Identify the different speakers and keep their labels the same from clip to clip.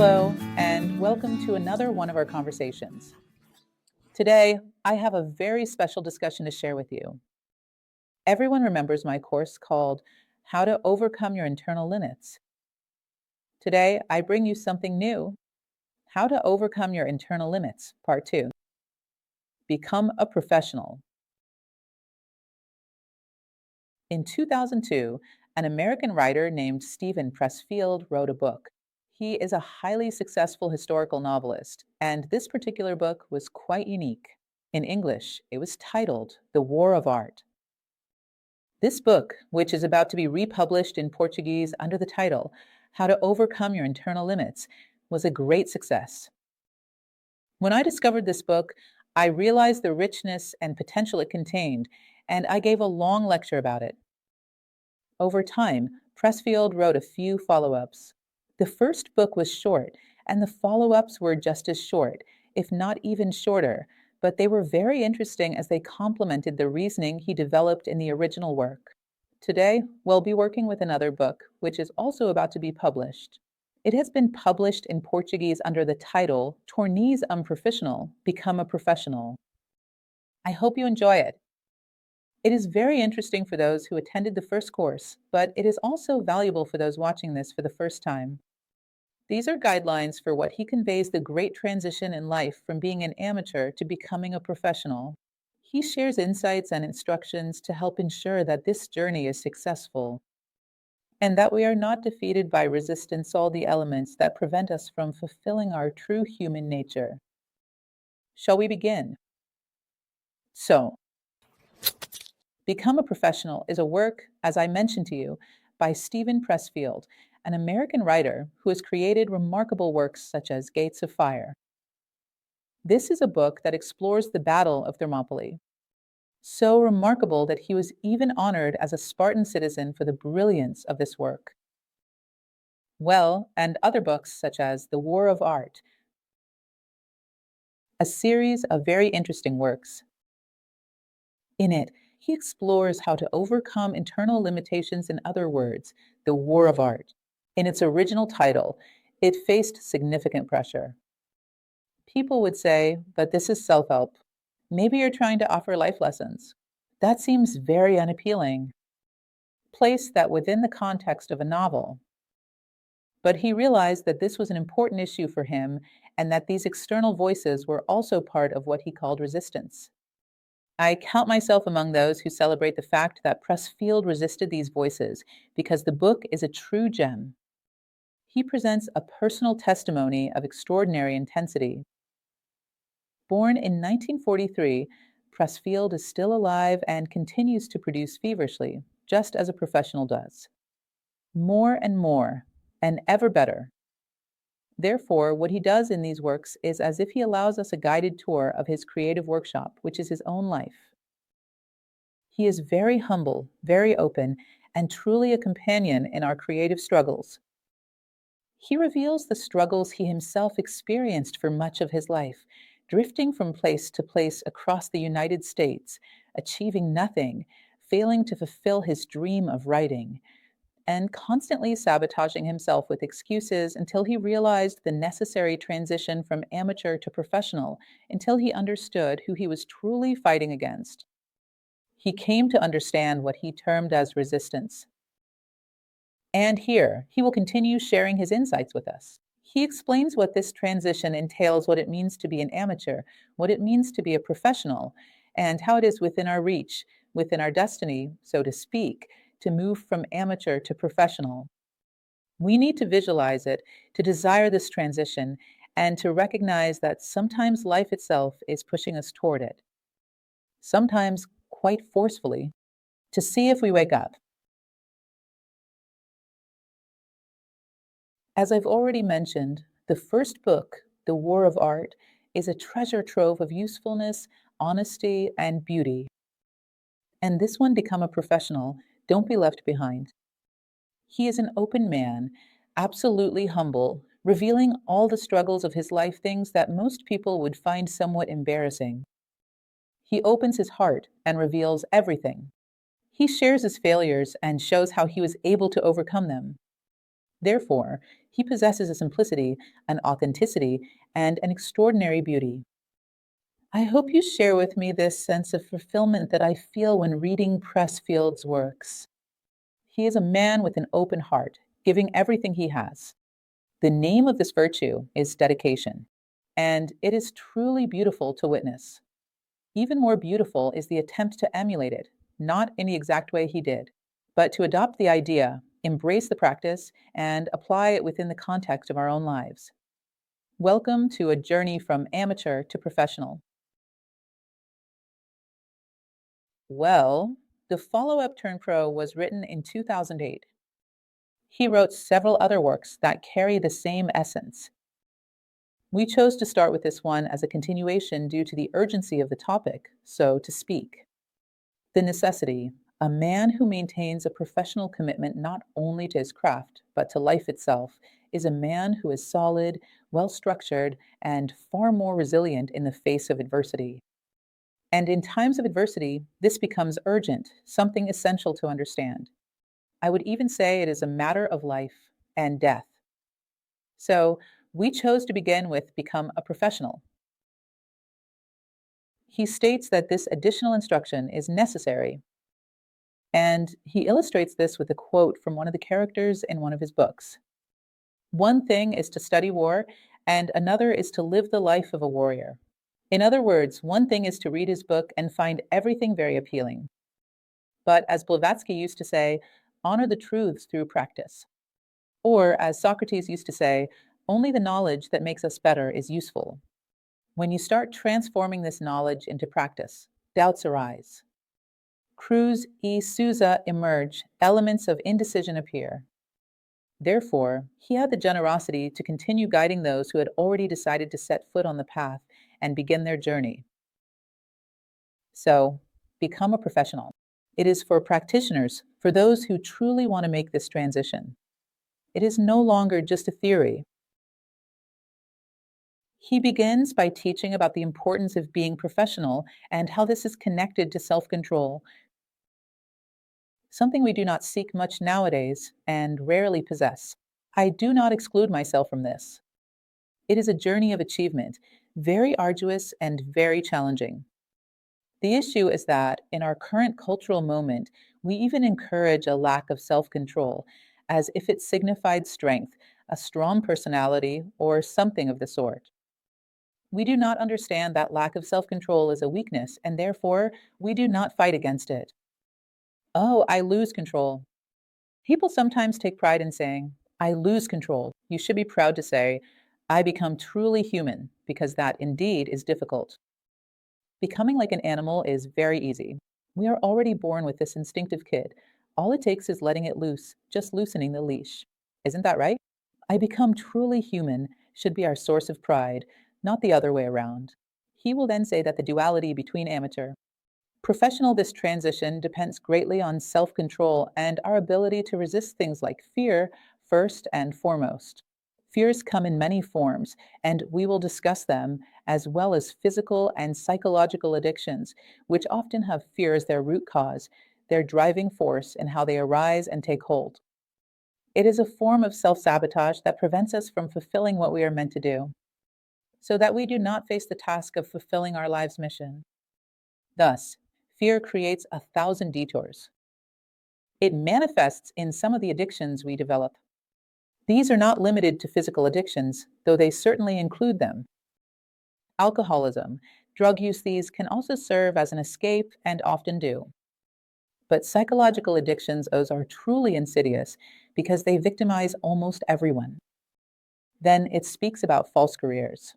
Speaker 1: Hello, and welcome to another one of our conversations. Today, I have a very special discussion to share with you. Everyone remembers my course called How to Overcome Your Internal Limits. Today, I bring you something new: How to Overcome Your Internal Limits, Part 2. Become a Professional. In 2002, an American writer named Stephen Pressfield wrote a book. He is a highly successful historical novelist, and this particular book was quite unique. In English, it was titled The War of Art. This book, which is about to be republished in Portuguese under the title How to Overcome Your Internal Limits, was a great success. When I discovered this book, I realized the richness and potential it contained, and I gave a long lecture about it. Over time, Pressfield wrote a few follow-ups. The first book was short, and the follow-ups were just as short, if not even shorter, but they were very interesting as they complemented the reasoning he developed in the original work. Today, we'll be working with another book, which is also about to be published. It has been published in Portuguese under the title Tornês Profissional, Become a Professional. I hope you enjoy it. It is very interesting for those who attended the first course, but it is also valuable for those watching this for the first time. These are guidelines for what he conveys the great transition in life from being an amateur to becoming a professional. He shares insights and instructions to help ensure that this journey is successful, and that we are not defeated by resistance all the elements that prevent us from fulfilling our true human nature. Shall we begin? So, Become a Professional is a work, as I mentioned to you, by Stephen Pressfield, an American writer who has created remarkable works such as Gates of Fire. This is a book that explores the Battle of Thermopylae, so remarkable that he was even honored as a Spartan citizen for the brilliance of this work. Well, and other books such as The War of Art, a series of very interesting works. In it, he explores how to overcome internal limitations. In other words, the War of Art. In its original title, it faced significant pressure. People would say, but this is self-help. Maybe you're trying to offer life lessons. That seems very unappealing. Place that within the context of a novel. But he realized that this was an important issue for him and that these external voices were also part of what he called resistance. I count myself among those who celebrate the fact that Pressfield resisted these voices because the book is a true gem. He presents a personal testimony of extraordinary intensity. Born in 1943, Pressfield is still alive and continues to produce feverishly, just as a professional does. More and more, and ever better. Therefore, what he does in these works is as if he allows us a guided tour of his creative workshop, which is his own life. He is very humble, very open, and truly a companion in our creative struggles. He reveals the struggles he himself experienced for much of his life, drifting from place to place across the United States, achieving nothing, failing to fulfill his dream of writing, and constantly sabotaging himself with excuses until he realized the necessary transition from amateur to professional, until he understood who he was truly fighting against. He came to understand what he termed as resistance. And here, he will continue sharing his insights with us. He explains what this transition entails, what it means to be an amateur, what it means to be a professional, and how it is within our reach, within our destiny, so to speak, to move from amateur to professional. We need to visualize it, to desire this transition, and to recognize that sometimes life itself is pushing us toward it. Sometimes quite forcefully, to see if we wake up. As I've already mentioned, the first book, The War of Art, is a treasure trove of usefulness, honesty, and beauty. And this one, Become a Professional, don't be left behind. He is an open man, absolutely humble, revealing all the struggles of his life, things that most people would find somewhat embarrassing. He opens his heart and reveals everything. He shares his failures and shows how he was able to overcome them. Therefore, He possesses a simplicity, an authenticity, and an extraordinary beauty. I hope you share with me this sense of fulfillment that I feel when reading Pressfield's works. He is a man with an open heart, giving everything he has. The name of this virtue is dedication, and it is truly beautiful to witness. Even more beautiful is the attempt to emulate it, not in the exact way he did, but to adopt the idea, embrace the practice, and apply it within the context of our own lives. Welcome to a journey from amateur to professional. Well, the follow up Turn Pro was written in 2008. He wrote several other works that carry the same essence. We chose to start with this one as a continuation due to the urgency of the topic, so to speak. The necessity, a man who maintains a professional commitment not only to his craft, but to life itself, is a man who is solid, well structured, and far more resilient in the face of adversity. And in times of adversity, this becomes urgent, something essential to understand. I would even say it is a matter of life and death. So we chose to begin with Become a Professional. He states that this additional instruction is necessary, and he illustrates this with a quote from one of the characters in one of his books. One thing is to study war, and another is to live the life of a warrior. In other words, one thing is to read his book and find everything very appealing. But as Blavatsky used to say, honor the truths through practice. Or, as Socrates used to say, only the knowledge that makes us better is useful. When you start transforming this knowledge into practice, doubts arise. Cruz y Souza emerge, elements of indecision appear. Therefore, he had the generosity to continue guiding those who had already decided to set foot on the path and begin their journey. So, become a professional. It is for practitioners, for those who truly want to make this transition. It is no longer just a theory. He begins by teaching about the importance of being professional and how this is connected to self control, something we do not seek much nowadays and rarely possess. I do not exclude myself from this. It is a journey of achievement, very arduous and very challenging. The issue is that in our current cultural moment, we even encourage a lack of self control, as if it signified strength, a strong personality, or something of the sort. We do not understand that lack of self control is a weakness, and therefore we do not fight against it. Oh, I lose control. People sometimes take pride in saying, I lose control. You should be proud to say, I become truly human, because that indeed is difficult. Becoming like an animal is very easy. We are already born with this instinctive kid. All it takes is letting it loose, just loosening the leash. Isn't that right? I become truly human should be our source of pride, not the other way around. He will then say that the duality between amateur, professional, this transition depends greatly on self control and our ability to resist things like fear first and foremost. Fears come in many forms, and we will discuss them, as well as physical and psychological addictions, which often have fear as their root cause, their driving force in how they arise and take hold. It is a form of self sabotage that prevents us from fulfilling what we are meant to do, so that we do not face the task of fulfilling our life's mission. Thus, fear creates 1,000 detours. It manifests in some of the addictions we develop. These are not limited to physical addictions, though they certainly include them. Alcoholism, drug use, these can also serve as an escape and often do. But psychological addictions, those are truly insidious because they victimize almost everyone. Then it speaks about false careers.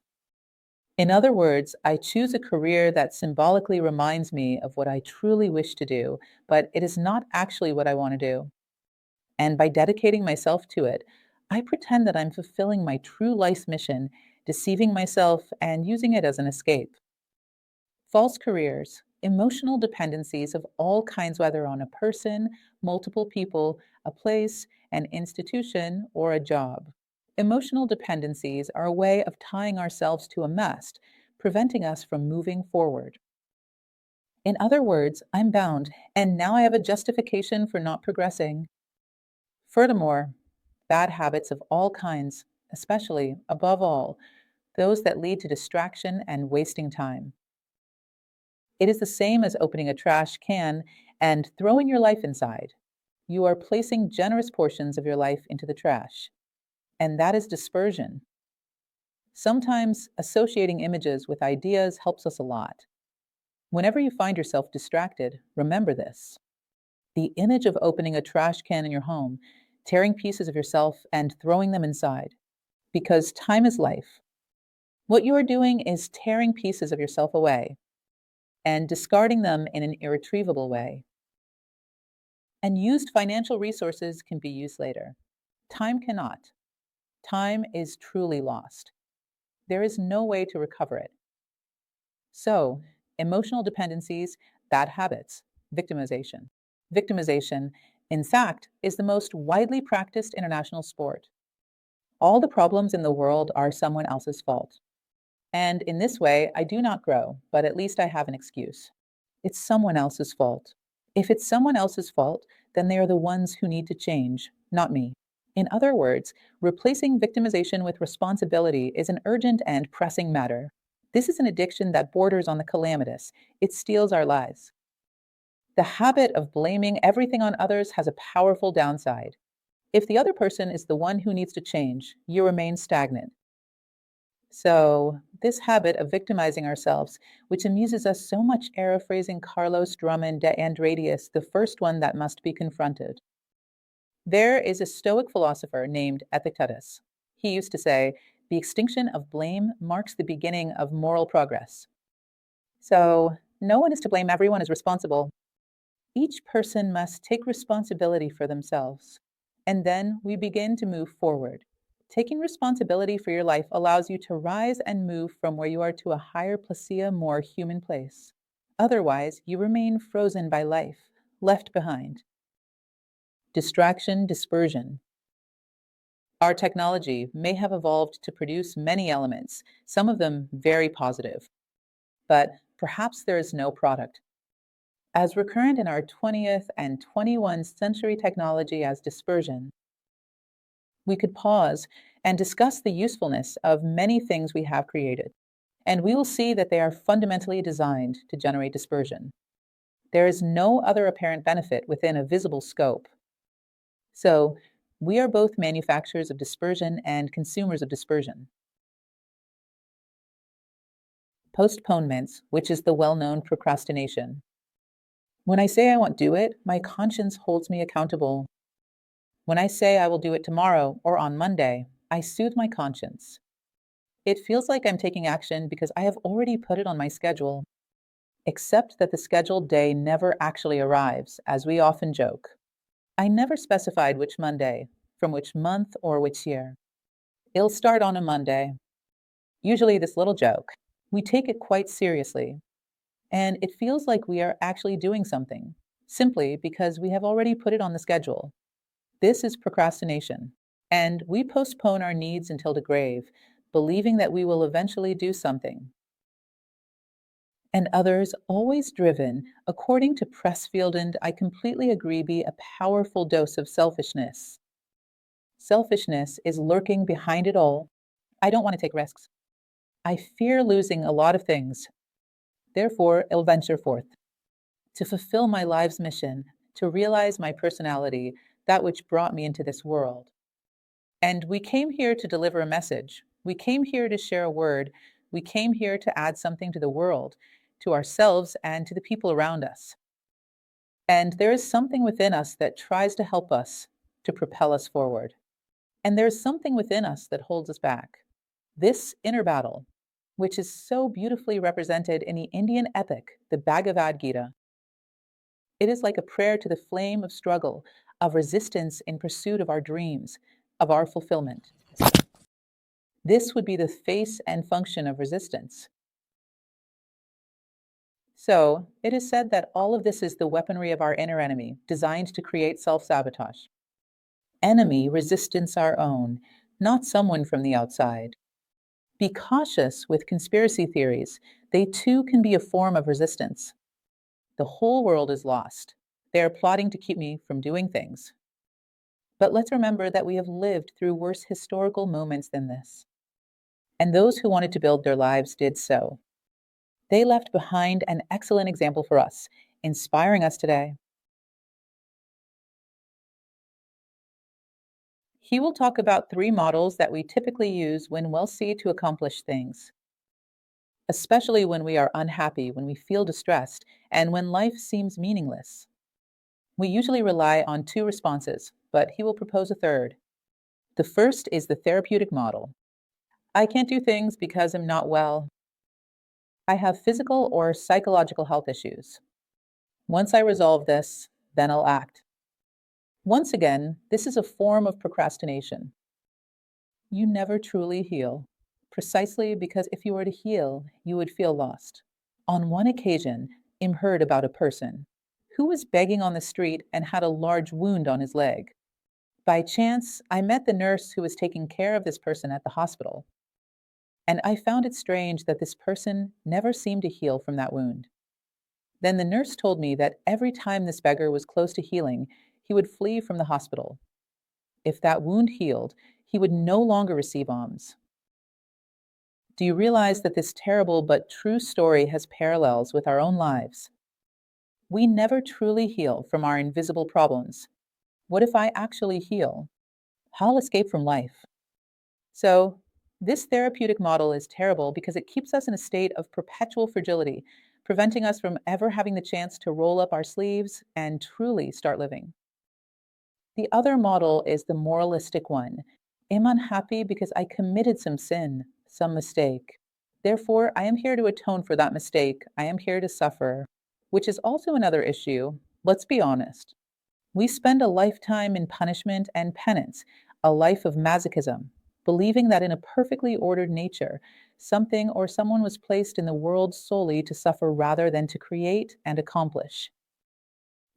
Speaker 1: In other words, I choose a career that symbolically reminds me of what I truly wish to do, but it is not actually what I want to do. And by dedicating myself to it, I pretend that I'm fulfilling my true life's mission, deceiving myself and using it as an escape. False careers, emotional dependencies of all kinds, whether on a person, multiple people, a place, an institution, or a job. Emotional dependencies are a way of tying ourselves to a mast, preventing us from moving forward. In other words, I'm bound, and now I have a justification for not progressing. Furthermore, bad habits of all kinds, especially, above all, those that lead to distraction and wasting time. It is the same as opening a trash can and throwing your life inside. You are placing generous portions of your life into the trash, and that is dispersion. Sometimes associating images with ideas helps us a lot. Whenever you find yourself distracted, remember this. The image of opening a trash can in your home, tearing pieces of yourself and throwing them inside. Because time is life. What you are doing is tearing pieces of yourself away and discarding them in an irretrievable way. And used financial resources can be used later. Time cannot. Time is truly lost. There is no way to recover it. So, emotional dependencies, bad habits, victimization. Victimization, in fact, is the most widely practiced international sport. All the problems in the world are someone else's fault. And in this way, I do not grow, but at least I have an excuse. It's someone else's fault. If it's someone else's fault, then they are the ones who need to change, not me. In other words, replacing victimization with responsibility is an urgent and pressing matter. This is an addiction that borders on the calamitous. It steals our lives. The habit of blaming everything on others has a powerful downside. If the other person is the one who needs to change, you remain stagnant. So, this habit of victimizing ourselves, which amuses us so much, paraphrasing Carlos Drummond de Andradius, the first one that must be confronted. There is a Stoic philosopher named Epictetus. He used to say, the extinction of blame marks the beginning of moral progress. So, no one is to blame, everyone is responsible. Each person must take responsibility for themselves. And then we begin to move forward. Taking responsibility for your life allows you to rise and move from where you are to a higher placia, more human place. Otherwise, you remain frozen by life, left behind. Distraction, dispersion. Our technology may have evolved to produce many elements, some of them very positive. But perhaps there is no product as recurrent in our 20th and 21st century technology as dispersion. We could pause and discuss the usefulness of many things we have created, and we will see that they are fundamentally designed to generate dispersion. There is no other apparent benefit within a visible scope. So, we are both manufacturers of dispersion and consumers of dispersion. Postponements, which is the well-known procrastination. When I say I won't do it, my conscience holds me accountable. When I say I will do it tomorrow or on Monday, I soothe my conscience. It feels like I'm taking action because I have already put it on my schedule, except that the scheduled day never actually arrives, as we often joke. I never specified which Monday, from which month, or which year. It'll start on a Monday. Usually this little joke. We take it quite seriously, and it feels like we are actually doing something, simply because we have already put it on the schedule. This is procrastination, and we postpone our needs until the grave, believing that we will eventually do something. And others, always driven, according to Pressfield, and I completely agree, be a powerful dose of selfishness. Selfishness is lurking behind it all. I don't want to take risks. I fear losing a lot of things. Therefore, I'll venture forth to fulfill my life's mission, to realize my personality, that which brought me into this world. And we came here to deliver a message. We came here to share a word. We came here to add something to the world, to ourselves, and to the people around us. And there is something within us that tries to help us, to propel us forward. And there is something within us that holds us back. This inner battle, which is so beautifully represented in the Indian epic, the Bhagavad Gita. It is like a prayer to the flame of struggle, of resistance in pursuit of our dreams, of our fulfillment. This would be the face and function of resistance. So, it is said that all of this is the weaponry of our inner enemy, designed to create self-sabotage. Enemy, resistance our own, not someone from the outside. Be cautious with conspiracy theories. They too can be a form of resistance. The whole world is lost. They are plotting to keep me from doing things. But let's remember that we have lived through worse historical moments than this. And those who wanted to build their lives did so. They left behind an excellent example for us, inspiring us today. He will talk about three models that we typically use when we'll see to accomplish things, especially when we are unhappy, when we feel distressed, and when life seems meaningless. We usually rely on two responses, but he will propose a third. The first is the therapeutic model. I can't do things because I'm not well. I have physical or psychological health issues. Once I resolve this, then I'll act. Once again, this is a form of procrastination. You never truly heal, precisely because if you were to heal, you would feel lost. On one occasion, Im heard about a person who was begging on the street and had a large wound on his leg. By chance, I met the nurse who was taking care of this person at the hospital, and I found it strange that this person never seemed to heal from that wound. Then the nurse told me that every time this beggar was close to healing, he would flee from the hospital. If that wound healed, he would no longer receive alms. Do you realize that this terrible but true story has parallels with our own lives? We never truly heal from our invisible problems. What if I actually heal? I'll escape from life. So, this therapeutic model is terrible because it keeps us in a state of perpetual fragility, preventing us from ever having the chance to roll up our sleeves and truly start living. The other model is the moralistic one. Am unhappy because I committed some sin, some mistake. Therefore, I am here to atone for that mistake. I am here to suffer, which is also another issue. Let's be honest. We spend a lifetime in punishment and penance, a life of masochism, believing that in a perfectly ordered nature, something or someone was placed in the world solely to suffer rather than to create and accomplish.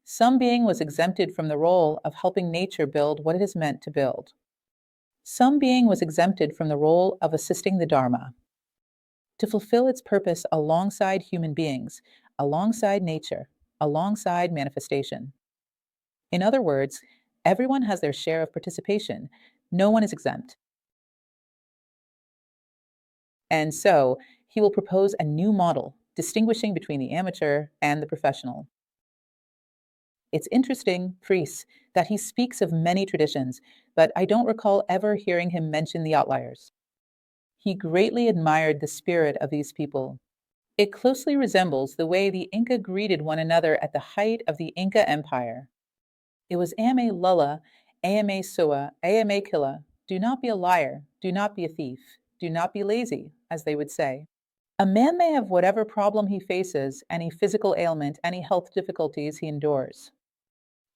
Speaker 1: Some being was exempted from the role of helping nature build what it is meant to build. Some being was exempted from the role of assisting the Dharma, to fulfill its purpose alongside human beings, alongside nature, alongside manifestation. In other words, everyone has their share of participation. No one is exempt. And so, he will propose a new model, distinguishing between the amateur and the professional. It's interesting, priests, that he speaks of many traditions, but I don't recall ever hearing him mention the outliers. He greatly admired the spirit of these people. It closely resembles the way the Inca greeted one another at the height of the Inca Empire. It was Ame Lulla, Ame Sua, Ame Killa. Do not be a liar, do not be a thief, do not be lazy, as they would say. A man may have whatever problem he faces, any physical ailment, any health difficulties he endures,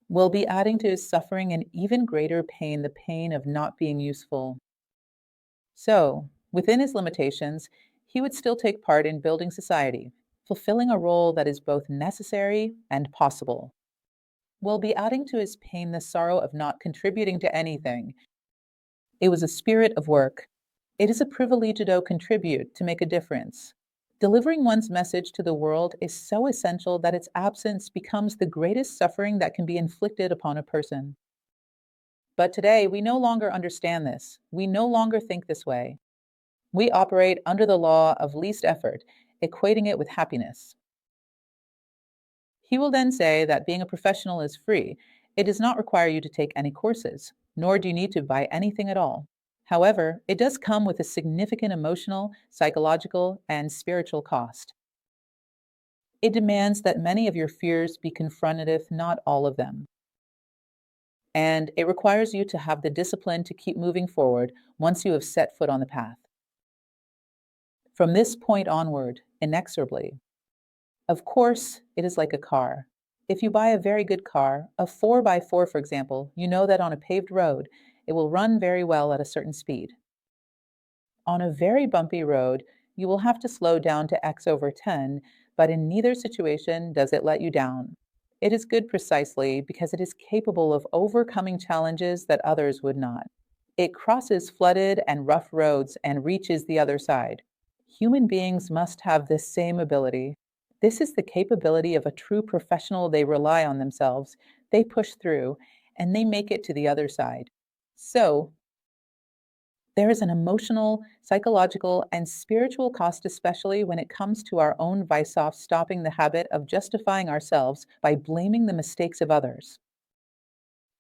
Speaker 1: will be adding to his suffering an even greater pain, the pain of not being useful. So, within his limitations, he would still take part in building society, fulfilling a role that is both necessary and possible. Will be adding to his pain the sorrow of not contributing to anything. It was a spirit of work. It is a privilege to contribute, to make a difference. Delivering one's message to the world is so essential that its absence becomes the greatest suffering that can be inflicted upon a person. But today, we no longer understand this. We no longer think this way. We operate under the law of least effort, equating it with happiness. He will then say that being a professional is free. It does not require you to take any courses, nor do you need to buy anything at all. However, it does come with a significant emotional, psychological, and spiritual cost. It demands that many of your fears be confronted, if not all of them. And it requires you to have the discipline to keep moving forward once you have set foot on the path. From this point onward, inexorably. Of course, it is like a car. If you buy a very good car, a 4x4 for example, you know that on a paved road, it will run very well at a certain speed. On a very bumpy road, you will have to slow down to X over 10, but in neither situation does it let you down. It is good precisely because it is capable of overcoming challenges that others would not. It crosses flooded and rough roads and reaches the other side. Human beings must have this same ability. This is the capability of a true professional. They rely on themselves, they push through, and they make it to the other side. So, there is an emotional, psychological, and spiritual cost, especially when it comes to our own vice off stopping the habit of justifying ourselves by blaming the mistakes of others.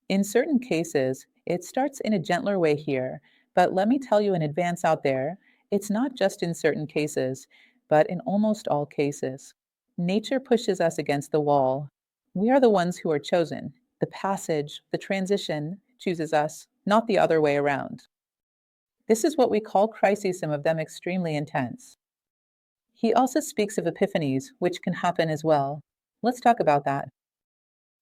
Speaker 1: In certain cases, it starts in a gentler way here, but let me tell you in advance out there, it's not just in certain cases, but in almost all cases. Nature pushes us against the wall. We are the ones who are chosen. The passage, the transition, chooses us, not the other way around. This is what we call crises, some of them extremely intense. He also speaks of epiphanies, which can happen as well. Let's talk about that.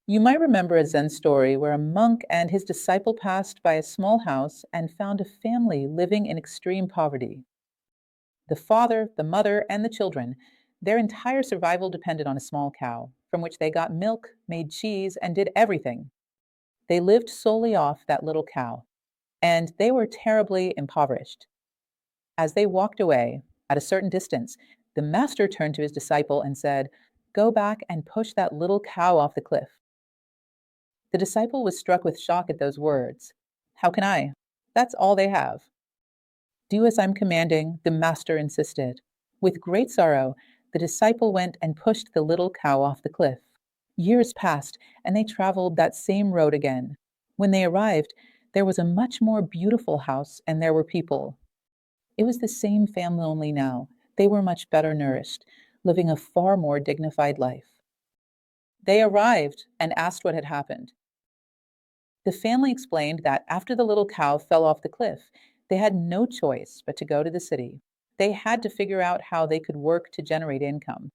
Speaker 1: You might remember a Zen story where a monk and his disciple passed by a small house and found a family living in extreme poverty. The father, the mother, and the children, their entire survival depended on a small cow, from which they got milk, made cheese, and did everything. They lived solely off that little cow, and they were terribly impoverished. As they walked away, at a certain distance, the master turned to his disciple and said, "Go back and push that little cow off the cliff." The disciple was struck with shock at those words. "How can I? That's all they have." "Do as I'm commanding," the master insisted. With great sorrow, the disciple went and pushed the little cow off the cliff. Years passed, and they traveled that same road again. When they arrived, there was a much more beautiful house, and there were people. It was the same family, only now they were much better nourished, living a far more dignified life. They arrived and asked what had happened. The family explained that after the little cow fell off the cliff, they had no choice but to go to the city. They had to figure out how they could work to generate income.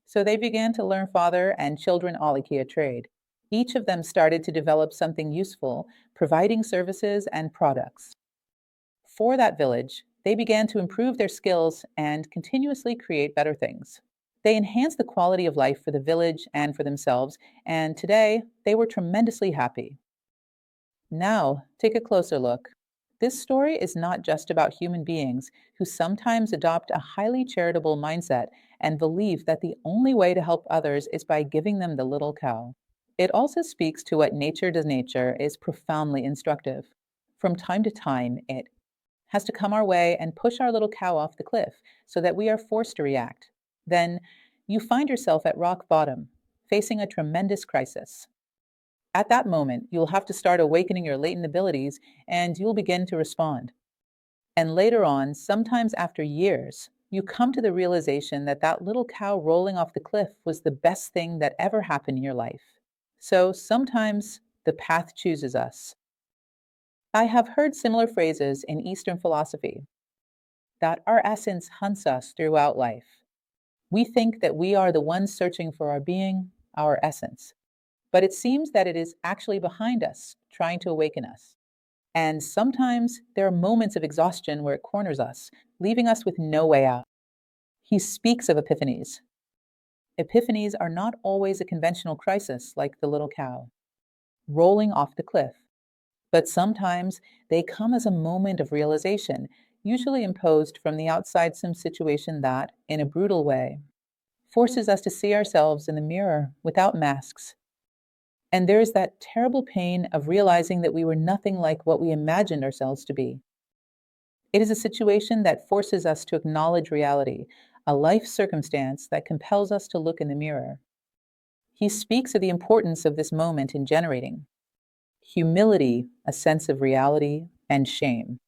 Speaker 1: So they began to learn father and children Aliki a trade. Each of them started to develop something useful, providing services and products. For that village, they began to improve their skills and continuously create better things. They enhanced the quality of life for the village and for themselves, and today they were tremendously happy. Now, take a closer look. This story is not just about human beings who sometimes adopt a highly charitable mindset and believe that the only way to help others is by giving them the little cow. It also speaks to what nature does. Nature is profoundly instructive. From time to time, it has to come our way and push our little cow off the cliff so that we are forced to react. Then you find yourself at rock bottom, facing a tremendous crisis. At that moment, you'll have to start awakening your latent abilities and you'll begin to respond. And later on, sometimes after years, you come to the realization that that little cow rolling off the cliff was the best thing that ever happened in your life. So sometimes the path chooses us. I have heard similar phrases in Eastern philosophy that our essence hunts us throughout life. We think that we are the ones searching for our being, our essence. But it seems that it is actually behind us, trying to awaken us. And sometimes there are moments of exhaustion where it corners us, leaving us with no way out. He speaks of epiphanies. Epiphanies are not always a conventional crisis like the little cow rolling off the cliff, but sometimes they come as a moment of realization, usually imposed from the outside some situation that, in a brutal way, forces us to see ourselves in the mirror without masks. And there is that terrible pain of realizing that we were nothing like what we imagined ourselves to be. It is a situation that forces us to acknowledge reality, a life circumstance that compels us to look in the mirror. He speaks of the importance of this moment in generating humility, a sense of reality, and shame.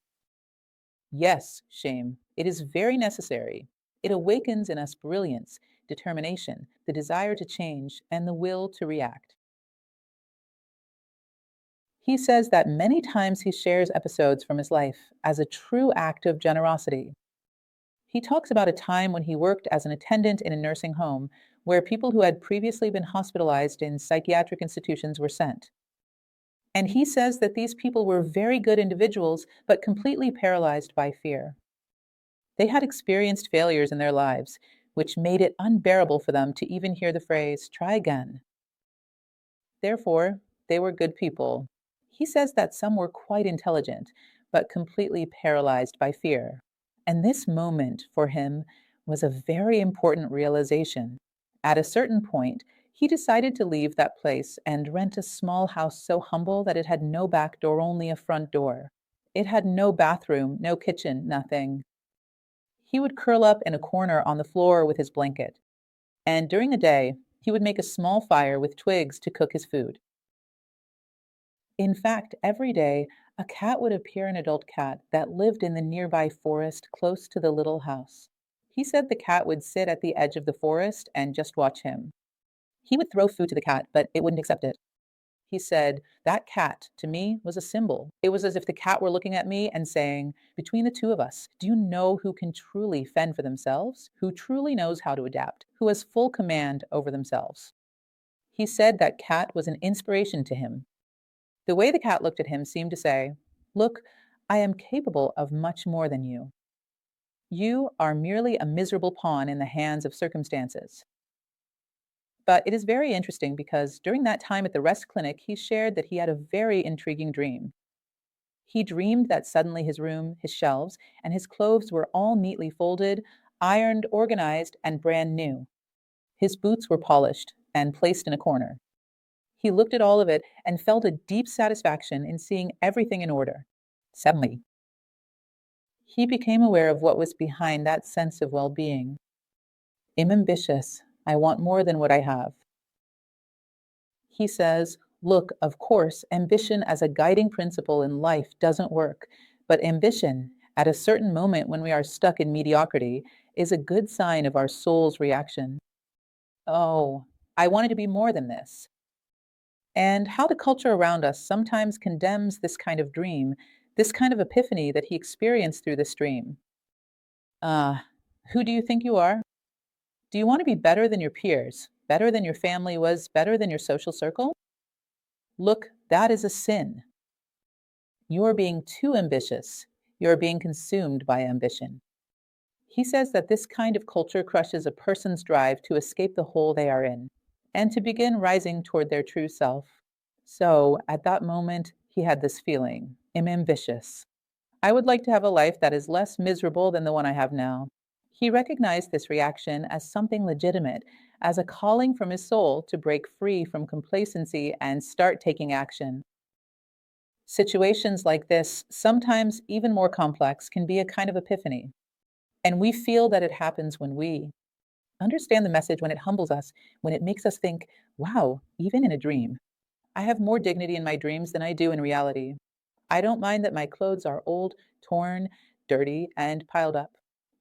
Speaker 1: Yes, shame. It is very necessary. It awakens in us brilliance, determination, the desire to change, and the will to react. He says that many times he shares episodes from his life as a true act of generosity. He talks about a time when he worked as an attendant in a nursing home where people who had previously been hospitalized in psychiatric institutions were sent. And he says that these people were very good individuals, but completely paralyzed by fear. They had experienced failures in their lives, which made it unbearable for them to even hear the phrase, "try again." Therefore, they were good people. He says that some were quite intelligent, but completely paralyzed by fear. And this moment for him was a very important realization. At a certain point, He decided to leave that place and rent a small house so humble that it had no back door, only a front door. It had no bathroom, no kitchen, nothing. He would curl up in a corner on the floor with his blanket, and during the day, he would make a small fire with twigs to cook his food. In fact, every day, a cat would appear, an adult cat that lived in the nearby forest close to the little house. He said the cat would sit at the edge of the forest and just watch him. He would throw food to the cat, but it wouldn't accept it. He said, "That cat, to me, was a symbol. It was as if the cat were looking at me and saying, between the two of us, do you know who can truly fend for themselves? Who truly knows how to adapt? Who has full command over themselves?" He said that cat was an inspiration to him. The way the cat looked at him seemed to say, "Look, I am capable of much more than you. You are merely a miserable pawn in the hands of circumstances." But it is very interesting because during that time at the rest clinic, he shared that he had a very intriguing dream. He dreamed that suddenly his room, his shelves, and his clothes were all neatly folded, ironed, organized, and brand new. His boots were polished and placed in a corner. He looked at all of it and felt a deep satisfaction in seeing everything in order. Suddenly, he became aware of what was behind that sense of well being. "I'm ambitious. I want more than what I have." He says, "Look, of course, ambition as a guiding principle in life doesn't work, but ambition, at a certain moment when we are stuck in mediocrity, is a good sign of our soul's reaction. Oh, I wanted to be more than this." And how the culture around us sometimes condemns this kind of dream, this kind of epiphany that he experienced through this dream. Ah, who do you think you are? Do you want to be better than your peers, better than your family was, better than your social circle? Look, that is a sin. You're being too ambitious. You're being consumed by ambition. He says that this kind of culture crushes a person's drive to escape the hole they are in and to begin rising toward their true self. So at that moment, he had this feeling: I'm ambitious. I would like to have a life that is less miserable than the one I have now. He recognized this reaction as something legitimate, as a calling from his soul to break free from complacency and start taking action. Situations like this, sometimes even more complex, can be a kind of epiphany. And we feel that it happens when we understand the message, when it humbles us, when it makes us think, wow, even in a dream, I have more dignity in my dreams than I do in reality. I don't mind that my clothes are old, torn, dirty, and piled up.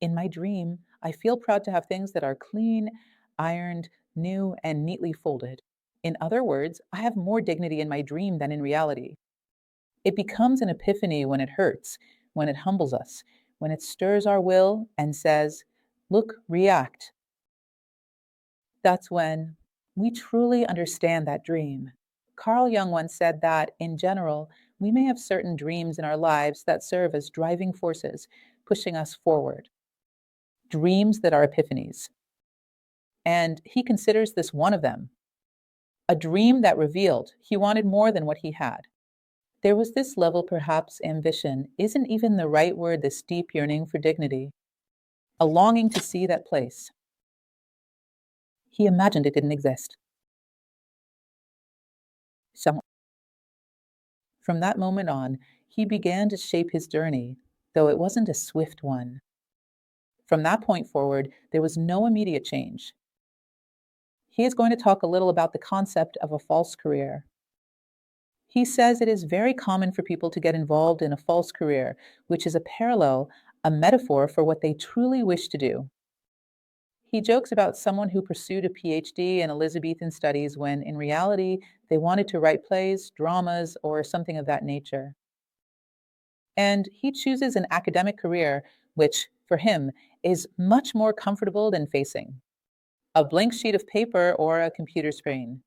Speaker 1: In my dream, I feel proud to have things that are clean, ironed, new, and neatly folded. In other words, I have more dignity in my dream than in reality. It becomes an epiphany when it hurts, when it humbles us, when it stirs our will and says, look, react. That's when we truly understand that dream. Carl Jung once said that, in general, we may have certain dreams in our lives that serve as driving forces, pushing us forward. Dreams that are epiphanies. And he considers this one of them. A dream that revealed he wanted more than what he had. There was this level, perhaps ambition isn't even the right word, this deep yearning for dignity, a longing to see that place. He imagined it didn't exist. So, from that moment on, he began to shape his journey, though it wasn't a swift one. From that point forward, there was no immediate change. He is going to talk a little about the concept of a false career. He says it is very common for people to get involved in a false career, which is a parallel, a metaphor for what they truly wish to do. He jokes about someone who pursued a PhD in Elizabethan studies when, in reality, they wanted to write plays, dramas, or something of that nature. And he chooses an academic career, which, for him, is much more comfortable than facing a blank sheet of paper or a computer screen,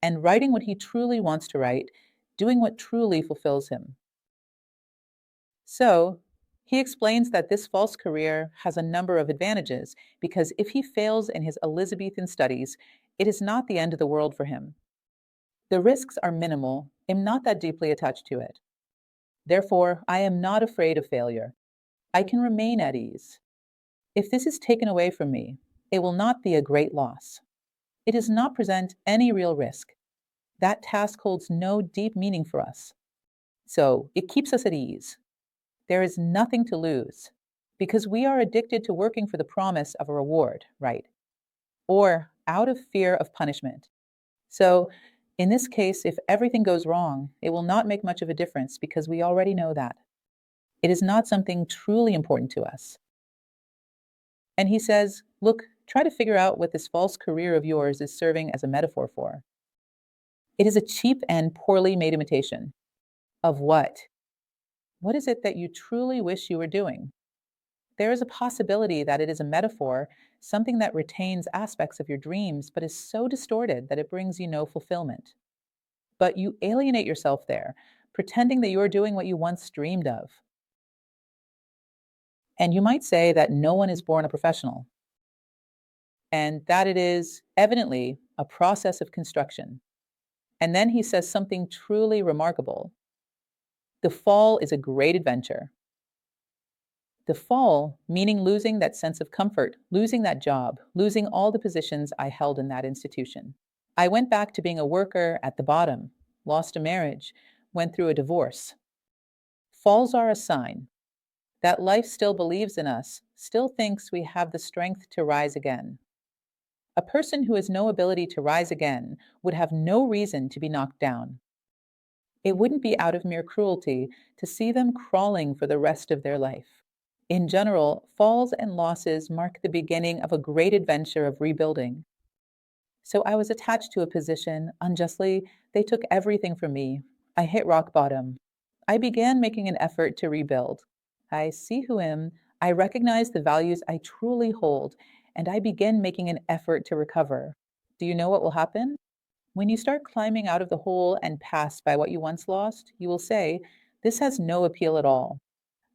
Speaker 1: and writing what he truly wants to write, doing what truly fulfills him. So, he explains that this false career has a number of advantages because if he fails in his Elizabethan studies, it is not the end of the world for him. The risks are minimal. I'm not that deeply attached to it. Therefore, I am not afraid of failure. I can remain at ease. If this is taken away from me, it will not be a great loss. It does not present any real risk. That task holds no deep meaning for us. So it keeps us at ease. There is nothing to lose because we are addicted to working for the promise of a reward, right? Or out of fear of punishment. So, in this case, if everything goes wrong, it will not make much of a difference because we already know that. It is not something truly important to us. And he says, look, try to figure out what this false career of yours is serving as a metaphor for. It is a cheap and poorly made imitation. Of what? What is it that you truly wish you were doing? There is a possibility that it is a metaphor, something that retains aspects of your dreams, but is so distorted that it brings you no fulfillment. But you alienate yourself there, pretending that you are doing what you once dreamed of. And you might say that no one is born a professional, and that it is evidently a process of construction. And then he says something truly remarkable. The fall is a great adventure. The fall, meaning losing that sense of comfort, losing that job, losing all the positions I held in that institution. I went back to being a worker at the bottom, lost a marriage, went through a divorce. Falls are a sign that life still believes in us, still thinks we have the strength to rise again. A person who has no ability to rise again would have no reason to be knocked down. It wouldn't be out of mere cruelty to see them crawling for the rest of their life. In general, falls and losses mark the beginning of a great adventure of rebuilding. So I was attached to a position. Unjustly, they took everything from me. I hit rock bottom. I began making an effort to rebuild. I see who am. I recognize the values I truly hold, and I begin making an effort to recover. Do you know what will happen? When you start climbing out of the hole and pass by what you once lost, you will say, this has no appeal at all.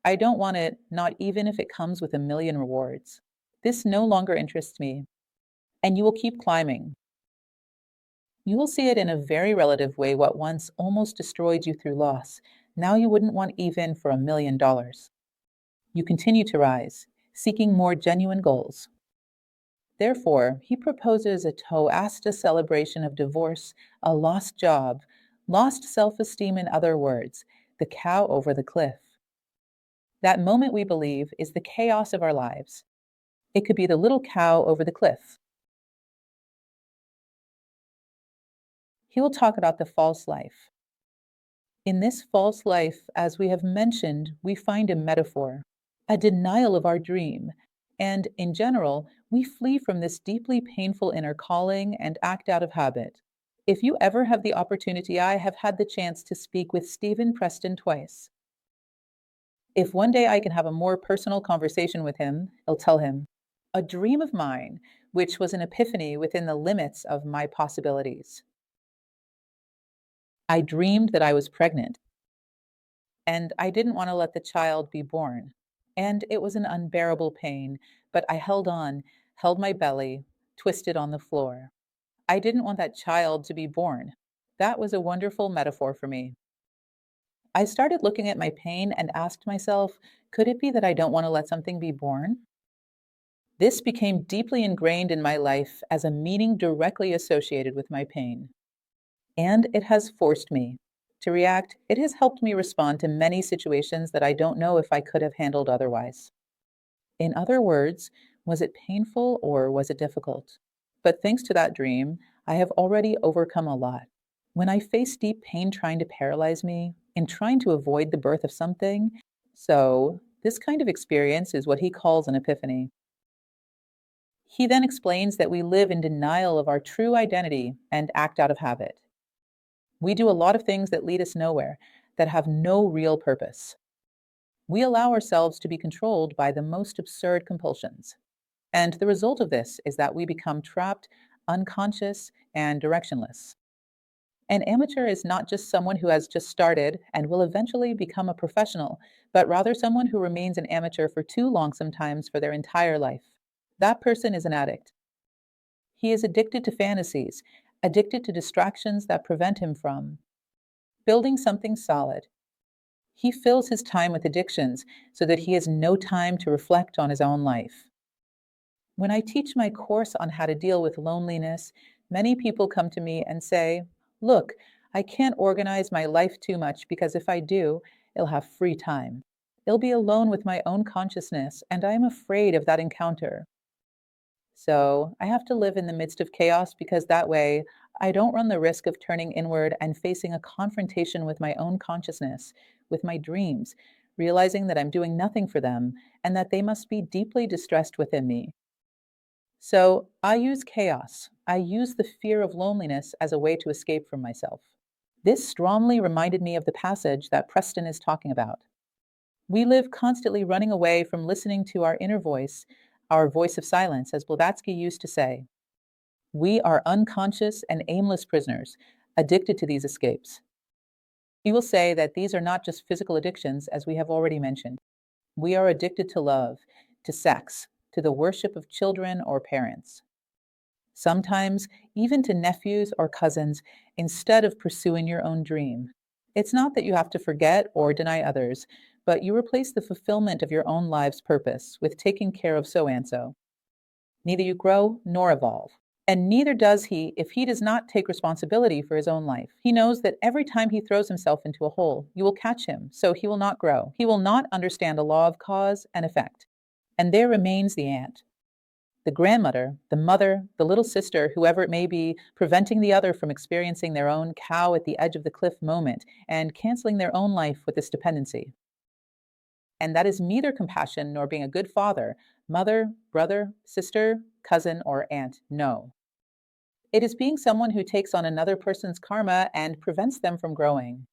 Speaker 1: I don't want it, not even if it comes with a million rewards. This no longer interests me. And you will keep climbing. You will see it in a very relative way what once almost destroyed you through loss. Now you wouldn't want even for $1 million. You continue to rise, seeking more genuine goals. Therefore, he proposes a toasta celebration of divorce, a lost job, lost self-esteem in other words, the cow over the cliff. That moment, we believe, is the chaos of our lives. It could be the little cow over the cliff. He will talk about the false life. In this false life, as we have mentioned, we find a metaphor, a denial of our dream, and in general, we flee from this deeply painful inner calling and act out of habit. If you ever have the opportunity, I have had the chance to speak with Stephen Preston twice. If one day I can have a more personal conversation with him, I'll tell him, a dream of mine, which was an epiphany within the limits of my possibilities. I dreamed that I was pregnant, and I didn't want to let the child be born. And it was an unbearable pain, but I held on, held my belly, twisted on the floor. I didn't want that child to be born. That was a wonderful metaphor for me. I started looking at my pain and asked myself, could it be that I don't want to let something be born? This became deeply ingrained in my life as a meaning directly associated with my pain. And it has forced me to react. It has helped me respond to many situations that I don't know if I could have handled otherwise. In other words, was it painful or was it difficult? But thanks to that dream, I have already overcome a lot. When I face deep pain trying to paralyze me, in trying to avoid the birth of something, so this kind of experience is what he calls an epiphany. He then explains that we live in denial of our true identity and act out of habit. We do a lot of things that lead us nowhere, that have no real purpose. We allow ourselves to be controlled by the most absurd compulsions. And the result of this is that we become trapped, unconscious, and directionless. An amateur is not just someone who has just started and will eventually become a professional, but rather someone who remains an amateur for too long sometimes for their entire life. That person is an addict. He is addicted to fantasies, addicted to distractions that prevent him from building something solid. He fills his time with addictions so that he has no time to reflect on his own life. When I teach my course on how to deal with loneliness, Many people come to me and say, "Look, I can't organize my life too much because if I do, I'll have free time. I'll be alone with my own consciousness, and I am afraid of that encounter. So I have to live in the midst of chaos because that way I don't run the risk of turning inward and facing a confrontation with my own consciousness, with my dreams, realizing that I'm doing nothing for them and that they must be deeply distressed within me. So I use chaos. I use the fear of loneliness as a way to escape from myself." This strongly reminded me of the passage that Preston is talking about. We live constantly running away from listening to our inner voice, our voice of silence, as Blavatsky used to say. We are unconscious and aimless prisoners, addicted to these escapes. He will say that these are not just physical addictions, as we have already mentioned. We are addicted to love, to sex, to the worship of children or parents. Sometimes even to nephews or cousins, instead of pursuing your own dream. It's not that you have to forget or deny others, but you replace the fulfillment of your own life's purpose with taking care of so and so. Neither you grow nor evolve. And neither does he if he does not take responsibility for his own life. He knows that every time he throws himself into a hole, you will catch him, so he will not grow. He will not understand the law of cause and effect. And there remains the ant, the grandmother, the mother, the little sister, whoever it may be, preventing the other from experiencing their own cow at the edge of the cliff moment and canceling their own life with this dependency. And that is neither compassion nor being a good father, mother, brother, sister, cousin, or aunt. No. It is being someone who takes on another person's karma and prevents them from growing.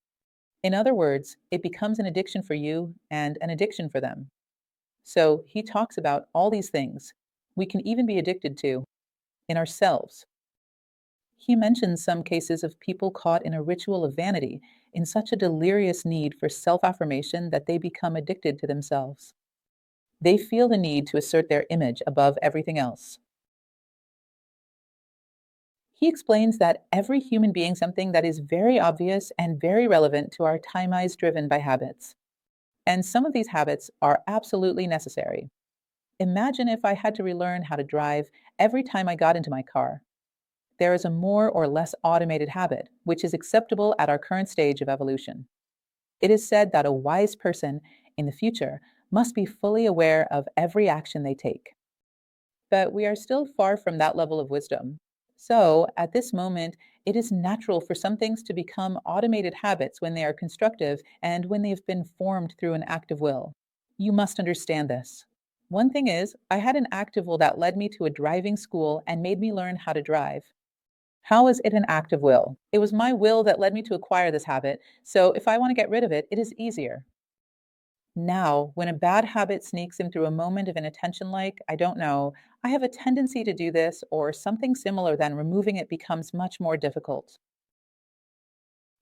Speaker 1: In other words, it becomes an addiction for you and an addiction for them. So he talks about all these things we can even be addicted to in ourselves. He mentions some cases of people caught in a ritual of vanity, in such a delirious need for self affirmation that they become addicted to themselves. They feel the need to assert their image above everything else. He explains that every human being something that is very obvious and very relevant to our time eyes driven by habits. And some of these habits are absolutely necessary. Imagine if I had to relearn how to drive every time I got into my car. There is a more or less automated habit, which is acceptable at our current stage of evolution. It is said that a wise person in the future must be fully aware of every action they take. But we are still far from that level of wisdom. So, at this moment, it is natural for some things to become automated habits when they are constructive and when they have been formed through an active will. You must understand this. One thing is, I had an active will that led me to a driving school and made me learn how to drive. How is it an active will? It was my will that led me to acquire this habit, so if I want to get rid of it, it is easier. Now, when a bad habit sneaks in through a moment of inattention, like, I don't know, I have a tendency to do this, or something similar, then removing it becomes much more difficult.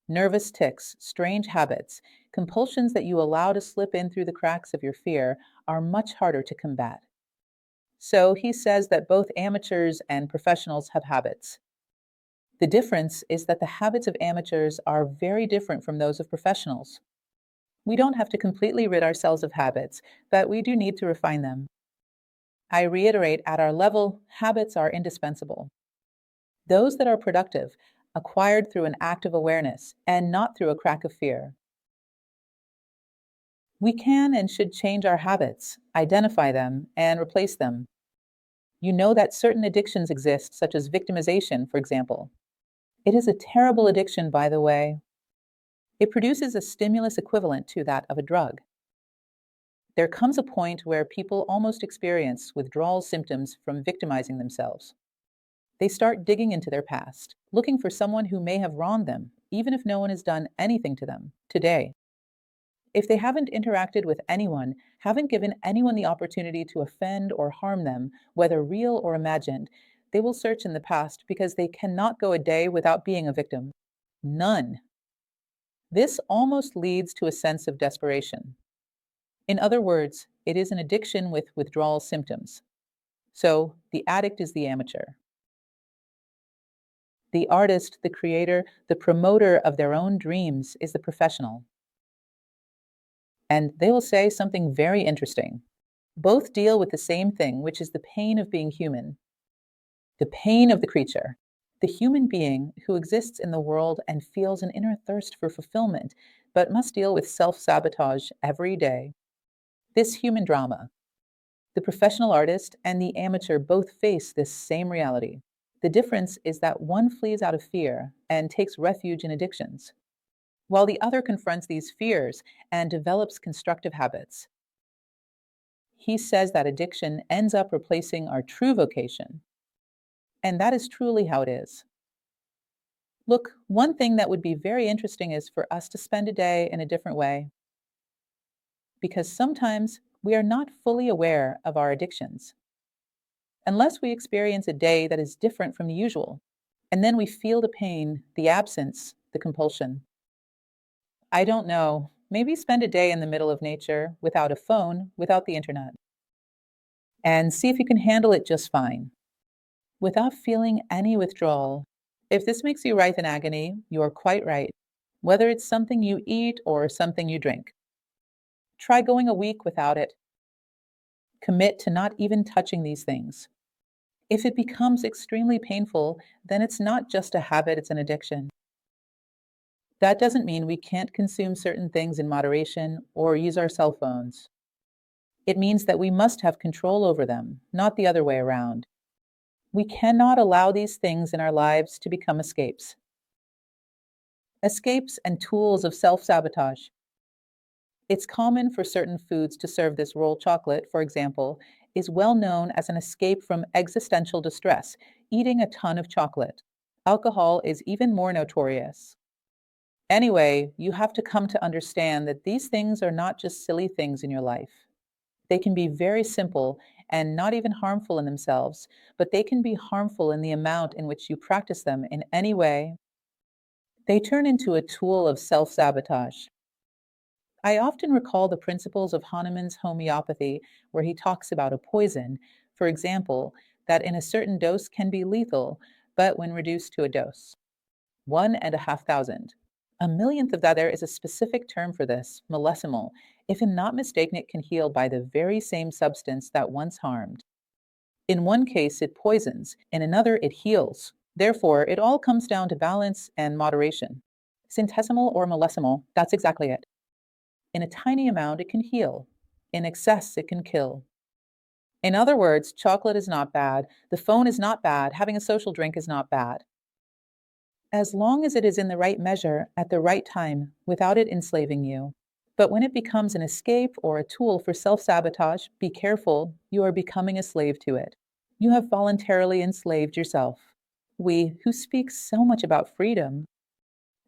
Speaker 1: Nervous tics, strange habits, compulsions that you allow to slip in through the cracks of your fear are much harder to combat. So he says that both amateurs and professionals have habits. The difference is that the habits of amateurs are very different from those of professionals. We don't have to completely rid ourselves of habits, but we do need to refine them. I reiterate, at our level, habits are indispensable. Those that are productive, acquired through an act of awareness and not through a crack of fear. We can and should change our habits, identify them, and replace them. You know that certain addictions exist, such as victimization, for example. It is a terrible addiction, by the way. It produces a stimulus equivalent to that of a drug. There comes a point where people almost experience withdrawal symptoms from victimizing themselves. They start digging into their past, looking for someone who may have wronged them, even if no one has done anything to them today. If they haven't interacted with anyone, haven't given anyone the opportunity to offend or harm them, whether real or imagined, they will search in the past because they cannot go a day without being a victim. None. This almost leads to a sense of desperation. In other words, it is an addiction with withdrawal symptoms. So, the addict is the amateur. The artist, the creator, the promoter of their own dreams is the professional. And they will say something very interesting. Both deal with the same thing, which is the pain of being human, the pain of the creature, The human being who exists in the world and feels an inner thirst for fulfillment, but must deal with self sabotage every day. This human drama. The professional artist and the amateur both face this same reality. The difference is that one flees out of fear and takes refuge in addictions, while the other confronts these fears and develops constructive habits. He says that addiction ends up replacing our true vocation, and that is truly how it is. Look, one thing that would be very interesting is for us to spend a day in a different way, because sometimes we are not fully aware of our addictions unless we experience a day that is different from the usual, and then we feel the pain, the absence, the compulsion. I don't know. Maybe spend a day in the middle of nature, without a phone, without the internet, and see if you can handle it just fine, without feeling any withdrawal. If this makes you writhe in agony, you are quite right, whether it's something you eat or something you drink. Try going a week without it. Commit to not even touching these things. If it becomes extremely painful, then it's not just a habit, it's an addiction. That doesn't mean we can't consume certain things in moderation or use our cell phones. It means that we must have control over them, not the other way around. We cannot allow these things in our lives to become escapes. Escapes and tools of self sabotage. It's common for certain foods to serve this role. Chocolate, for example, is well known as an escape from existential distress, eating a ton of chocolate. Alcohol is even more notorious. Anyway, you have to come to understand that these things are not just silly things in your life. They can be very simple and not even harmful in themselves, but they can be harmful in the amount in which you practice them in any way. They turn into a tool of self sabotage. I often recall the principles of Hahnemann's homeopathy, where he talks about a poison, for example, that in a certain dose can be lethal, but when reduced to a dose, 1,500. A millionth of that. There is a specific term for this, millesimal. If I'm not mistaken, it can heal by the very same substance that once harmed. In one case, it poisons, in another, it heals. Therefore, it all comes down to balance and moderation. Centesimal or millesimal, that's exactly it. In a tiny amount, it can heal. In excess, it can kill. In other words, chocolate is not bad, the phone is not bad, having a social drink is not bad, as long as it is in the right measure at the right time without it enslaving you. But when it becomes an escape or a tool for self sabotage, be careful, you are becoming a slave to it. You have voluntarily enslaved yourself. We, who speak so much about freedom,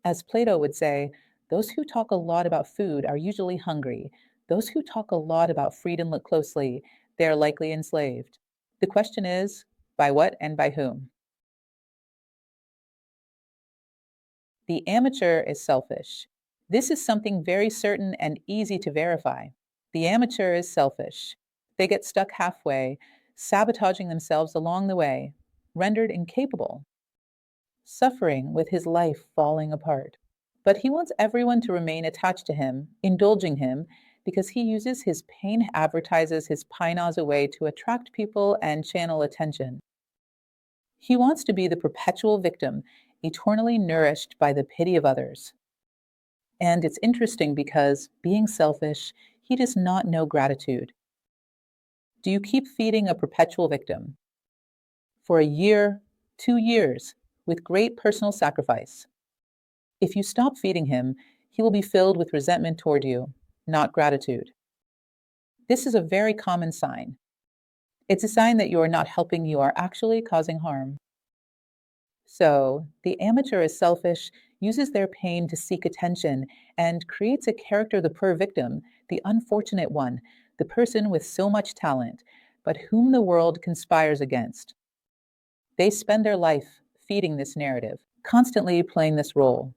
Speaker 1: as Plato would say, those who talk a lot about food are usually hungry. Those who talk a lot about freedom, look closely, they are likely enslaved. The question is, by what and by whom? The amateur is selfish. This is something very certain and easy to verify. The amateur is selfish. They get stuck halfway, sabotaging themselves along the way, rendered incapable, suffering with his life falling apart. But he wants everyone to remain attached to him, indulging him, because he uses his pain, advertises his pinas away to attract people and channel attention. He wants to be the perpetual victim, eternally nourished by the pity of others. And it's interesting because, being selfish, he does not know gratitude. Do you keep feeding a perpetual victim? For a year, 2 years, with great personal sacrifice. If you stop feeding him, he will be filled with resentment toward you, not gratitude. This is a very common sign. It's a sign that you are not helping, you are actually causing harm. So, the amateur is selfish, uses their pain to seek attention, and creates a character, the poor victim, the unfortunate one, the person with so much talent, but whom the world conspires against. They spend their life feeding this narrative, constantly playing this role.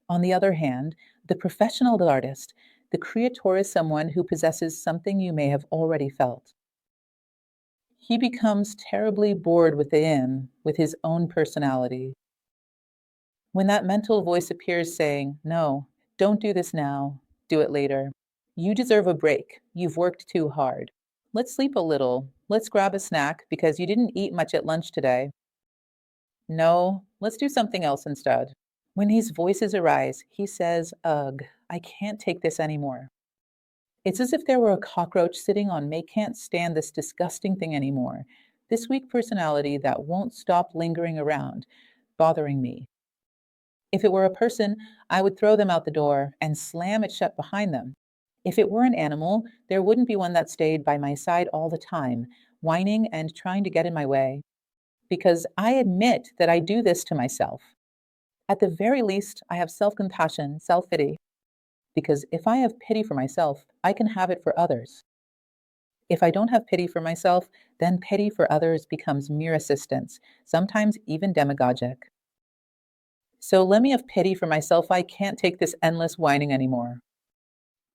Speaker 1: On the other hand, the professional artist, the creator, is someone who possesses something you may have already felt. He becomes terribly bored within with his own personality. When that mental voice appears saying, "No, don't do this now, do it later. You deserve a break. You've worked too hard. Let's sleep a little. Let's grab a snack because you didn't eat much at lunch today." No, let's do something else instead. When these voices arise, he says, ugh, I can't take this anymore. It's as if there were a cockroach sitting on me can't stand this disgusting thing anymore. This weak personality that won't stop lingering around, bothering me. If it were a person, I would throw them out the door and slam it shut behind them. If it were an animal, there wouldn't be one that stayed by my side all the time, whining and trying to get in my way. Because I admit that I do this to myself. At the very least, I have self compassion, self pity. Because if I have pity for myself, I can have it for others. If I don't have pity for myself, then pity for others becomes mere assistance, sometimes even demagogic. So let me have pity for myself. I can't take this endless whining anymore.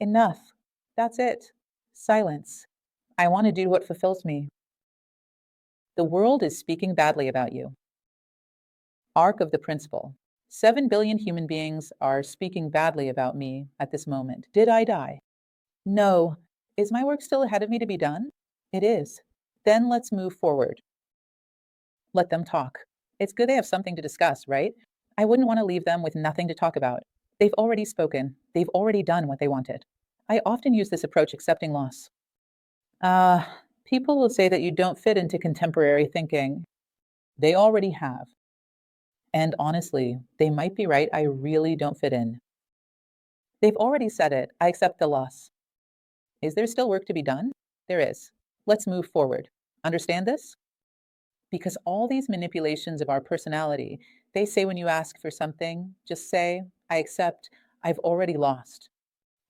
Speaker 1: Enough. That's it. Silence. I want to do what fulfills me. The world is speaking badly about you. Arc of the principle. 7 billion human beings are speaking badly about me at this moment. Did I die? No. Is my work still ahead of me to be done? It is. Then let's move forward. Let them talk. It's good they have something to discuss, right? I wouldn't want to leave them with nothing to talk about. They've already spoken. They've already done what they wanted. I often use this approach accepting loss. People will say that you don't fit into contemporary thinking. They already have. And honestly, they might be right. I really don't fit in. They've already said it. I accept the loss. Is there still work to be done? There is. Let's move forward. Understand this? Because all these manipulations of our personality, they say when you ask for something, just say, I accept, I've already lost.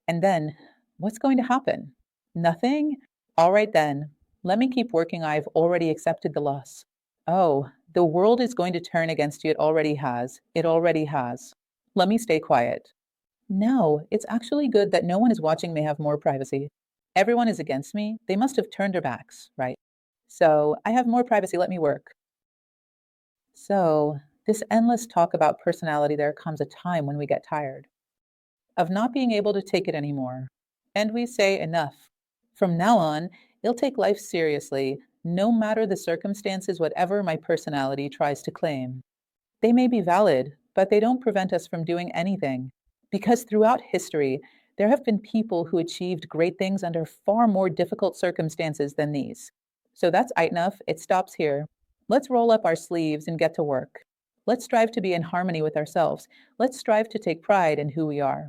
Speaker 1: And then, what's going to happen? Nothing? All right then, let me keep working. I've already accepted the loss. Oh, the world is going to turn against you. It already has. It already has. Let me stay quiet. No, it's actually good that no one is watching me have more privacy. Everyone is against me. They must have turned their backs, right? So I have more privacy. Let me work. So, this endless talk about personality, there comes a time when we get tired of not being able to take it anymore. And we say, enough. From now on, I'll take life seriously, no matter the circumstances, whatever my personality tries to claim. They may be valid, but they don't prevent us from doing anything. Because throughout history, there have been people who achieved great things under far more difficult circumstances than these. So that's enough. It stops here. Let's roll up our sleeves and get to work. Let's strive to be in harmony with ourselves. Let's strive to take pride in who we are.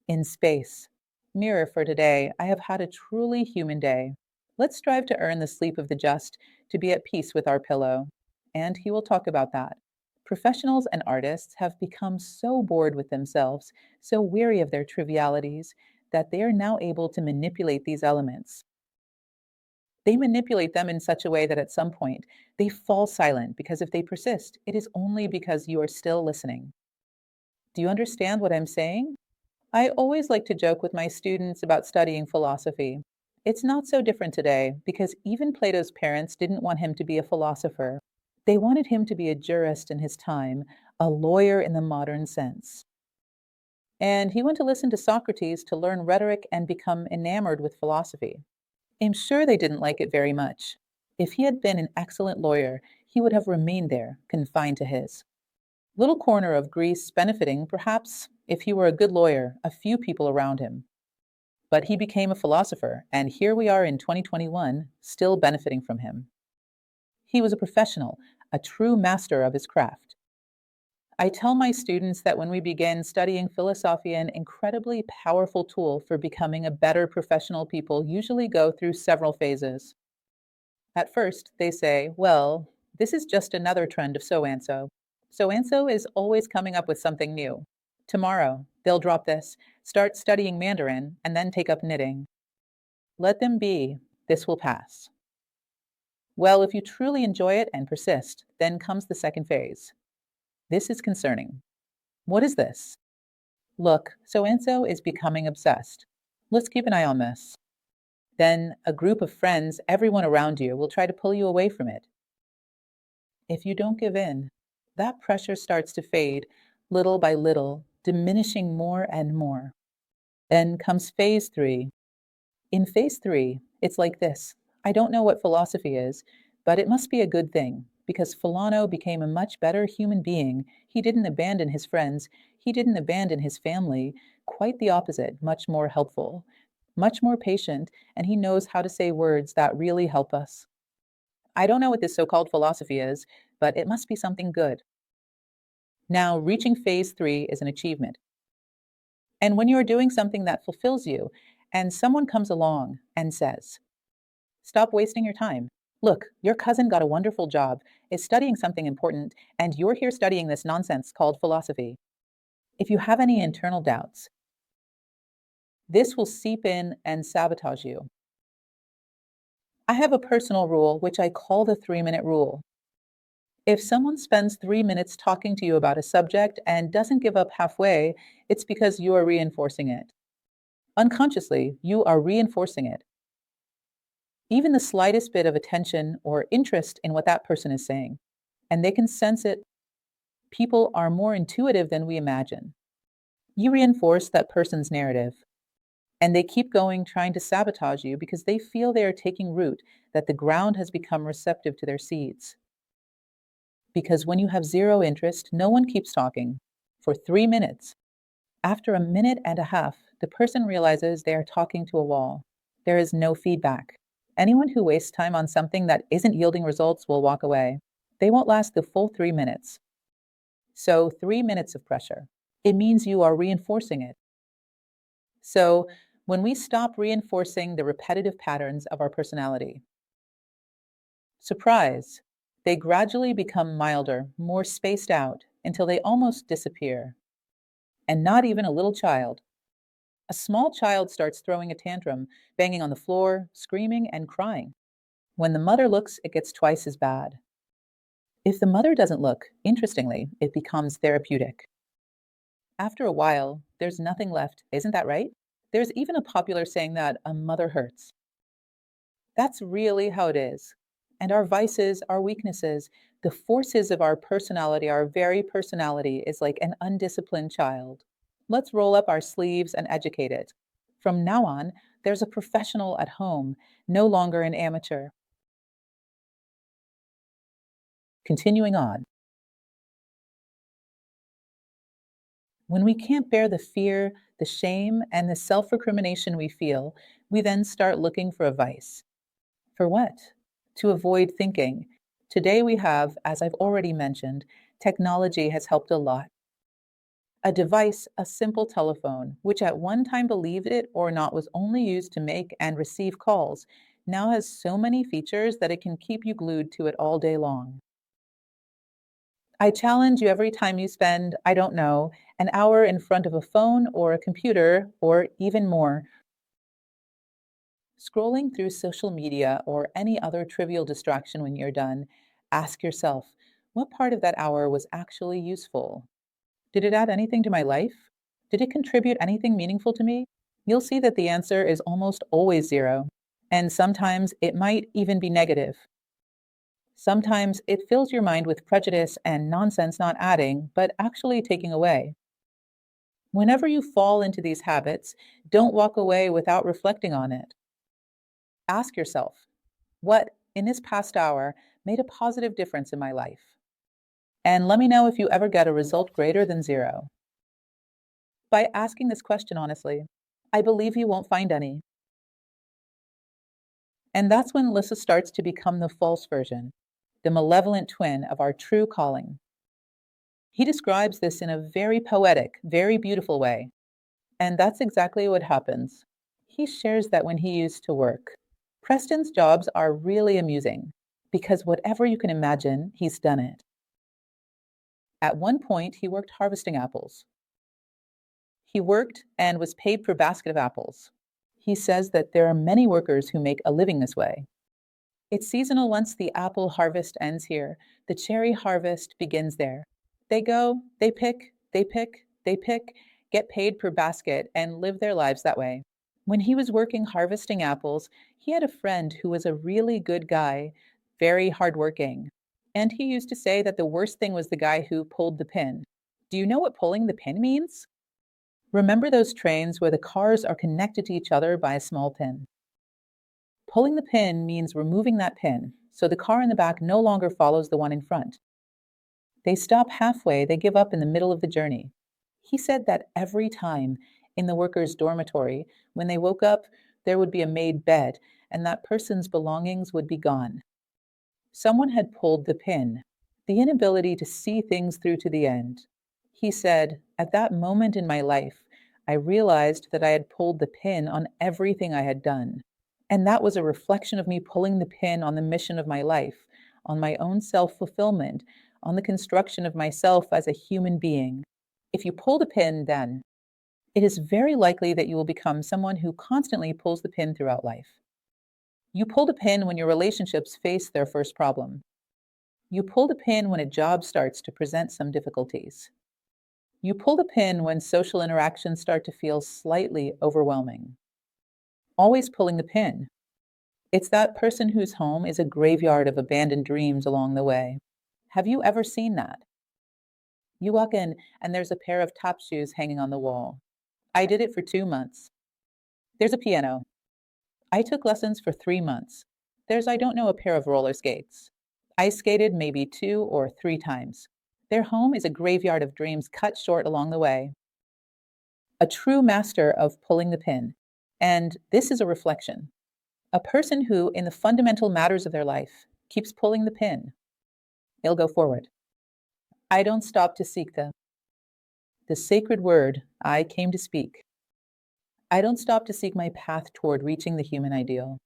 Speaker 1: In space. Mirror for today. I have had a truly human day. Let's strive to earn the sleep of the just, to be at peace with our pillow. And he will talk about that. Professionals and artists have become so bored with themselves, so weary of their trivialities, that they are now able to manipulate these elements. They manipulate them in such a way that at some point they fall silent because if they persist, it is only because you are still listening. Do you understand what I'm saying? I always like to joke with my students about studying philosophy. It's not so different today because even Plato's parents didn't want him to be a philosopher. They wanted him to be a jurist in his time, a lawyer in the modern sense. And he went to listen to Socrates to learn rhetoric and become enamored with philosophy. I'm sure they didn't like it very much. If he had been an excellent lawyer, he would have remained there, confined to his little corner of Greece, benefiting, perhaps, if he were a good lawyer, a few people around him. But he became a philosopher, and here we are in 2021, still benefiting from him. He was a professional, a true master of his craft. I tell my students that when we begin studying philosophy, an incredibly powerful tool for becoming a better professional people usually go through several phases. At first, they say, well, this is just another trend of so-and-so. So-and-so is always coming up with something new. Tomorrow, they'll drop this, start studying Mandarin, and then take up knitting. Let them be. This will pass. Well, if you truly enjoy it and persist, then comes the second phase. This is concerning. What is this? Look, so-and-so is becoming obsessed. Let's keep an eye on this. Then a group of friends, everyone around you, will try to pull you away from it. If you don't give in, that pressure starts to fade, little by little, diminishing more and more. Then comes phase 3. In phase 3, it's like this. I don't know what philosophy is, but it must be a good thing. because Fulano became a much better human being. He didn't abandon his friends, he didn't abandon his family. Quite the opposite, much more helpful, much more patient, and he knows how to say words that really help us. I don't know what this so called philosophy is, but it must be something good. Now, reaching phase 3 is an achievement. And when you are doing something that fulfills you, and someone comes along and says, stop wasting your time. Look, your cousin got a wonderful job, is studying something important, and you're here studying this nonsense called philosophy. If you have any internal doubts, this will seep in and sabotage you. I have a personal rule, which I call the 3-minute rule. If someone spends 3 minutes talking to you about a subject and doesn't give up halfway, it's because you are reinforcing it. Unconsciously, you are reinforcing it. Even the slightest bit of attention or interest in what that person is saying, and they can sense it. People are more intuitive than we imagine. You reinforce that person's narrative, and they keep going trying to sabotage you because they feel they are taking root, that the ground has become receptive to their seeds. Because when you have zero interest, no one keeps talking for 3 minutes. After a minute and a half, the person realizes they are talking to a wall. There is no feedback. Anyone who wastes time on something that isn't yielding results will walk away. They won't last the full 3 minutes. So 3 minutes of pressure. It means you are reinforcing it. So when we stop reinforcing the repetitive patterns of our personality, surprise, they gradually become milder, more spaced out, until they almost disappear. And not even a little child. A small child starts throwing a tantrum, banging on the floor, screaming and crying. When the mother looks, it gets twice as bad. If the mother doesn't look, interestingly, it becomes therapeutic. After a while, there's nothing left, isn't that right? There's even a popular saying that a mother hurts. That's really how it is. And our vices, our weaknesses, the forces of our personality, our very personality, is like an undisciplined child. Let's roll up our sleeves and educate it. From now on, there's a professional at home, no longer an amateur. Continuing on. When we can't bear the fear, the shame, and the self recrimination we feel, we then start looking for a vice. For what? To avoid thinking. Today we have, as I've already mentioned, technology has helped a lot. A device, a simple telephone, which at one time, believed it or not, was only used to make and receive calls, now has so many features that it can keep you glued to it all day long. I challenge you every time you spend, I don't know, an hour in front of a phone or a computer, or even more, scrolling through social media or any other trivial distraction when you're done, ask yourself, what part of that hour was actually useful? Did it add anything to my life? Did it contribute anything meaningful to me? You'll see that the answer is almost always zero. And sometimes it might even be negative. Sometimes it fills your mind with prejudice and nonsense, not adding, but actually taking away. Whenever you fall into these habits, don't walk away without reflecting on it. Ask yourself, what in this past hour made a positive difference in my life? And let me know if you ever get a result greater than zero. By asking this question honestly, I believe you won't find any. And that's when Lissa starts to become the false version, the malevolent twin of our true calling. He describes this in a very poetic, very beautiful way. And that's exactly what happens. He shares that when he used to work, Preston's jobs are really amusing because whatever you can imagine, he's done it. At one point, he worked harvesting apples. He worked and was paid per basket of apples. He says that there are many workers who make a living this way. It's seasonal once the apple harvest ends here. The cherry harvest begins there. They go, they pick, they pick, they pick, get paid per basket, and live their lives that way. When he was working harvesting apples, he had a friend who was a really good guy, very hardworking. And he used to say that the worst thing was the guy who pulled the pin. Do you know what pulling the pin means? Remember those trains where the cars are connected to each other by a small pin? Pulling the pin means removing that pin. so the car in the back no longer follows the one in front. They stop halfway, they give up in the middle of the journey. He said that every time in the workers' dormitory, when they woke up, there would be a made bed, and that person's belongings would be gone. Someone had pulled the pin, the inability to see things through to the end. He said, at that moment in my life, I realized that I had pulled the pin on everything I had done. And that was a reflection of me pulling the pin on the mission of my life, on my own self fulfillment, on the construction of myself as a human being. If you pull the pin, then it is very likely that you will become someone who constantly pulls the pin throughout life. You pull the pin when your relationships face their first problem. You pull the pin when a job starts to present some difficulties. You pull the pin when social interactions start to feel slightly overwhelming. Always pulling the pin. It's that person whose home is a graveyard of abandoned dreams along the way. Have you ever seen that? You walk in and there's a pair of top shoes hanging on the wall. I did it for 2 months. There's a piano. I took lessons for 3 months. There's, I don't know, a pair of roller skates. I skated maybe 2 or 3 times. Their home is a graveyard of dreams cut short along the way. A true master of pulling the pin. And this is a reflection. A person who, in the fundamental matters of their life, keeps pulling the pin. They'll go forward. I don't stop to seek the sacred word I came to speak. I don't stop to seek my path toward reaching the human ideal.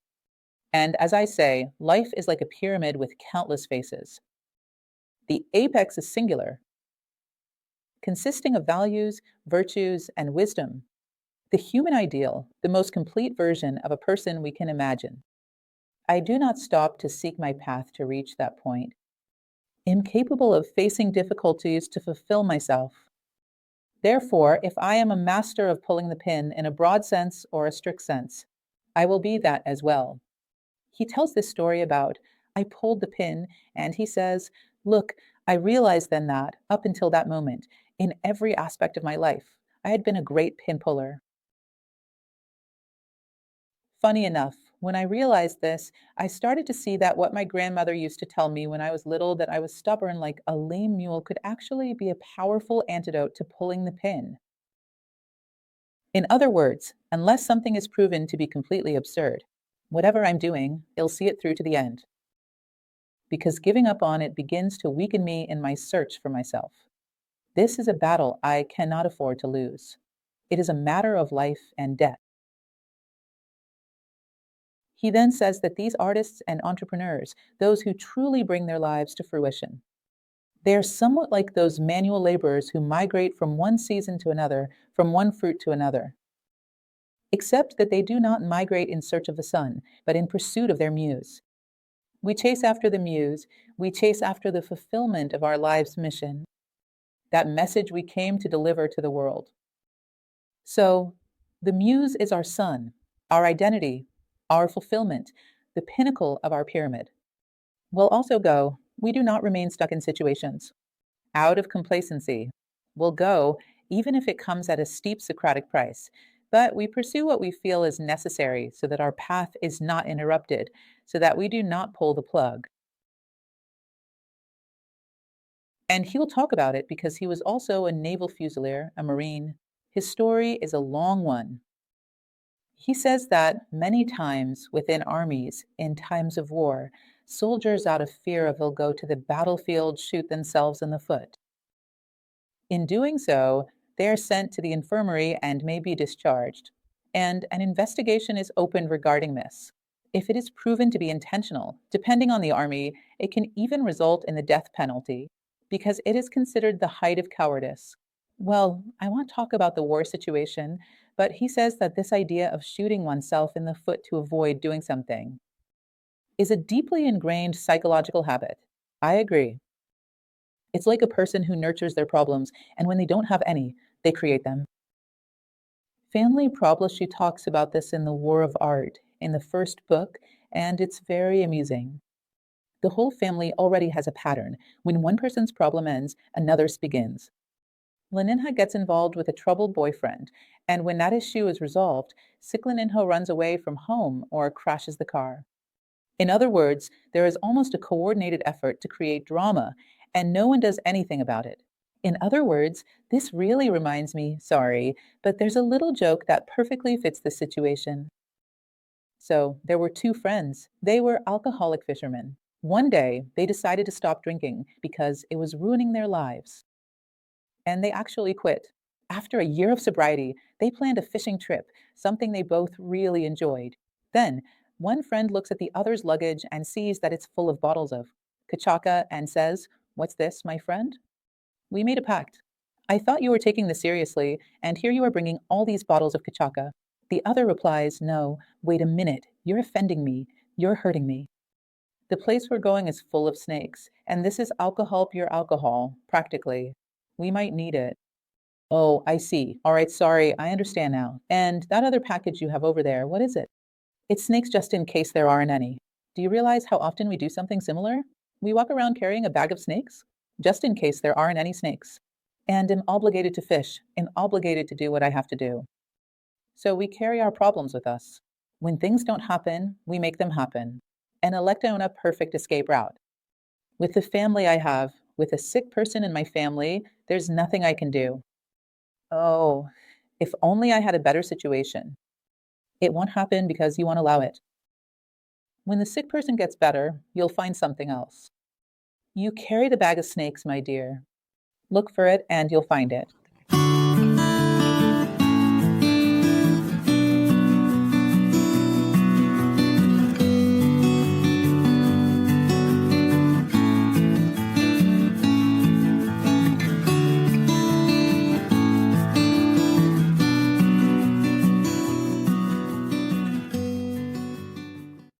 Speaker 1: And as I say, life is like a pyramid with countless faces. The apex is singular, consisting of values, virtues, and wisdom. The human ideal, the most complete version of a person we can imagine. I do not stop to seek my path to reach that point. Incapable of facing difficulties to fulfill myself. Therefore, if I am a master of pulling the pin in a broad sense or a strict sense, I will be that as well. He tells this story about, I pulled the pin, and he says, look, I realized then that, up until that moment, in every aspect of my life, I had been a great pin puller. Funny enough, when I realized this, I started to see that what my grandmother used to tell me when I was little, that I was stubborn like a lame mule, could actually be a powerful antidote to pulling the pin. In other words, unless something is proven to be completely absurd, whatever I'm doing, I'll see it through to the end. Because giving up on it begins to weaken me in my search for myself. This is a battle I cannot afford to lose. It is a matter of life and death. He then says that these artists and entrepreneurs, those who truly bring their lives to fruition, they are somewhat like those manual laborers who migrate from one season to another, from one fruit to another. Except that they do not migrate in search of the sun, but in pursuit of their muse. We chase after the muse, we chase after the fulfillment of our life's mission, that message we came to deliver to the world. So, the muse is our sun, our identity, our fulfillment, the pinnacle of our pyramid. We'll also go, we do not remain stuck in situations. Out of complacency, we'll go, even if it comes at a steep Socratic price, but we pursue what we feel is necessary so that our path is not interrupted, so that we do not pull the plug. And he'll talk about it because he was also a naval fusilier, a Marine. His story is a long one. He says that many times within armies, in times of war, soldiers out of fear of they'll go to the battlefield shoot themselves in the foot. In doing so, they are sent to the infirmary and may be discharged. And an investigation is opened regarding this. If it is proven to be intentional, depending on the army, it can even result in the death penalty, because it is considered the height of cowardice. Well, I won't talk about the war situation, but he says that this idea of shooting oneself in the foot to avoid doing something is a deeply ingrained psychological habit. I agree. It's like a person who nurtures their problems, and when they don't have any, they create them. Family Prabhupada talks about this in The War of Art, in the first book, and it's very amusing. The whole family already has a pattern. When one person's problem ends, another's begins. Leninha gets involved with a troubled boyfriend, and when that issue is resolved, Sikleninho runs away from home or crashes the car. In other words, there is almost a coordinated effort to create drama, and no one does anything about it. In other words, this really reminds me, sorry, but there's a little joke that perfectly fits the situation. So, there were two friends. They were alcoholic fishermen. One day, they decided to stop drinking because it was ruining their lives, and they actually quit. After a year of sobriety, they planned a fishing trip, something they both really enjoyed. Then, one friend looks at the other's luggage and sees that it's full of bottles of kachaka and says, "What's this, my friend? We made a pact. I thought you were taking this seriously, and here you are bringing all these bottles of kachaka." The other replies, "No, wait a minute. You're offending me. You're hurting me. The place we're going is full of snakes, and this is alcohol pure alcohol, practically. We might need it." "Oh, I see. All right, sorry. I understand now. And that other package you have over there, what is it?" "It's snakes just in case there aren't any. Do you realize how often we do something similar? We walk around carrying a bag of snakes, just in case there aren't any snakes. And am obligated to fish, and obligated to do what I have to do. So we carry our problems with us. When things don't happen, we make them happen, and elect on a perfect escape route. With the family I have, with a sick person in my family, there's nothing I can do. Oh, if only I had a better situation. It won't happen because you won't allow it. When the sick person gets better, you'll find something else. You carry the bag of snakes, my dear. Look for it and you'll find it.